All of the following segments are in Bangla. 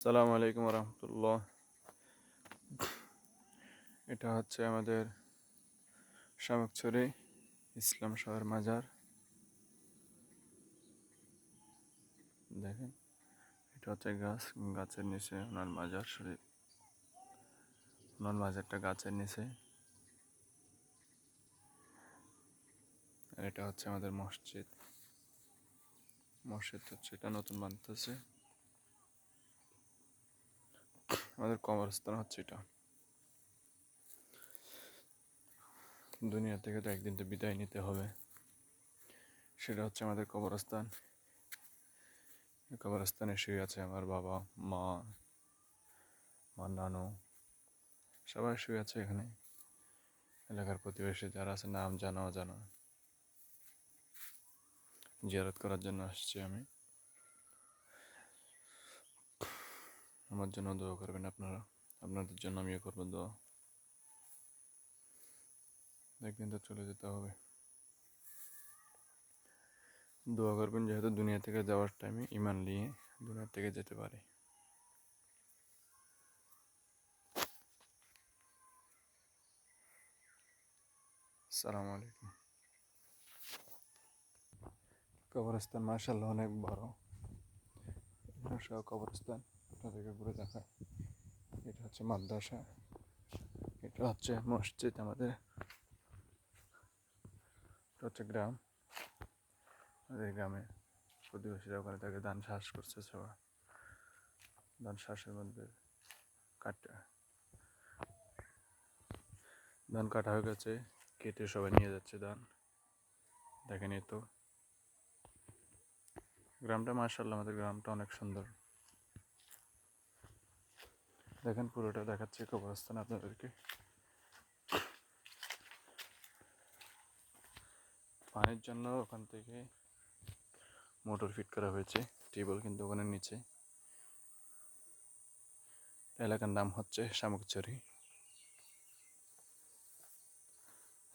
আসসালামু আলাইকুম রহমতুল্লাহ। এটা হচ্ছে আমাদের শামুকছড়ি ইসলাম শহর মাজার। দেখেন, এটা হচ্ছে গাছ, গাছের নিচে ওনার মাজার শরীফ। ওনার মাজারটা গাছের নিচে। আর এটা হচ্ছে আমাদের মসজিদ। মসজিদ হচ্ছে এটা নতুন বানতেছে। আমাদের কবরস্থান হচ্ছে এটা। দুনিয়া থেকে তো একদিন তো বিদায় নিতে হবে, সেটা হচ্ছে আমাদের কবরস্থান। কবরস্থানে শুয়ে আছে আমার বাবা, মা, আমার নানু, সবাই শুয়ে আছে এখানে। এলাকার প্রতিবেশী যারা আছে, নাম জানা অজানা, জিয়ারত করার জন্য আসছি আমি। আমার জন্য দোয়া করবেন আপনারা, আপনাদের জন্য আমিও করবো দোয়া। একদিন তো চলে যেতে হবে। দোয়া করবেন যেহেতু দুনিয়া থেকে যাওয়ার টাইমে ইমান নিয়ে দুনিয়া থেকে যেতে পারে। আসসালামু আলাইকুম। কবরস্থান মাশাআল্লাহ অনেক বড়। সব কবরস্থান আপনাদেরকে ঘুরে দেখায়। এটা হচ্ছে মাদ্রাসা, এটা হচ্ছে মসজিদ আমাদের, এটা হচ্ছে গ্রাম। আমাদের গ্রামে প্রতিবেশীরা ওখানে তাকে ধান চাষ করছে, সবাই ধান চাষের মধ্যে কাটা ধান কাটা হয়ে গেছে, কেটে সবাই নিয়ে যাচ্ছে ধান। দেখেন, এই তো গ্রামটা মাশাআল্লাহ, আমাদের গ্রামটা অনেক সুন্দর। দেখেন, পুরোটা দেখাচ্ছে কবরস্থান আপনাদেরকে। পানির জন্য ওখান থেকে মোটর ফিট করা হয়েছে, টিউবওয়েল কিন্তু ওখানে নিচে। এলাকার নাম হচ্ছে শামুকছড়ি।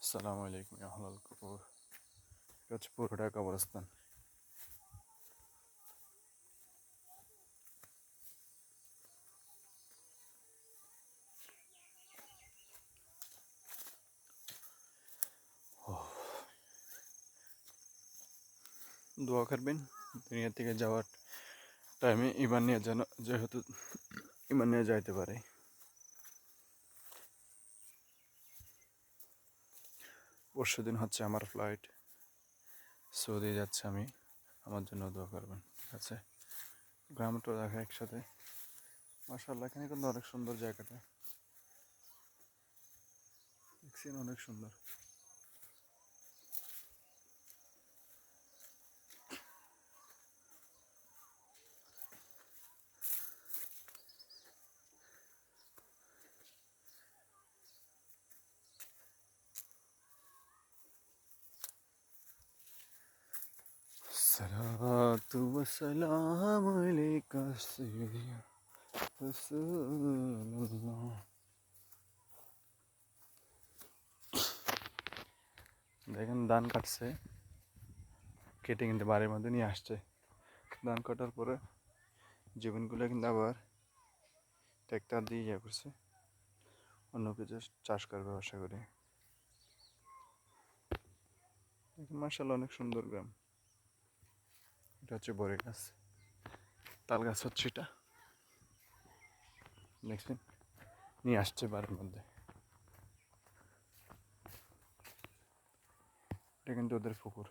আসসালামু আলাইকুম আহলাল কবর। এটা হচ্ছে পুরোটা কবরস্থান। দোয়া করবেন দুনিয়া থেকে যাওয়ার টাইমে ইমান নিয়ে যেন, যেহেতু ইমান নিয়ে যাইতে পারে। পরশুদিন হচ্ছে আমার ফ্লাইট, সৌদি যাচ্ছে আমি। আমার জন্য দোয়া করবেন, ঠিক আছে? গ্রামটা দেখা একসাথে। মাশাআল্লাহ, এখানে কিন্তু অনেক সুন্দর জায়গাটা, দেখছেন, অনেক সুন্দর। সালাতু ওয়া সালামু আলাইকা সাইয়্যিদুনা রাসূলুল্লাহ। দেখেন, ধান কাটছে, কেটে কিন্তু বাড়ির মধ্যে নিয়ে আসছে। ধান কাটার পরে জীবনগুলো কিন্তু আবার ট্র্যাক্টর দিয়ে ইয়ে করছে, অন্য কিছু চাষ করবে আশা করি। দেখেন, মাশাআল্লাহ অনেক সুন্দর গ্রাম। এটা হচ্ছে বড়ই গাছ, তাল গাছ হচ্ছে এটা, দেখছেন, নিয়ে আসছে বাড়ির মধ্যে। এটা কিন্তু ওদের পুকুর।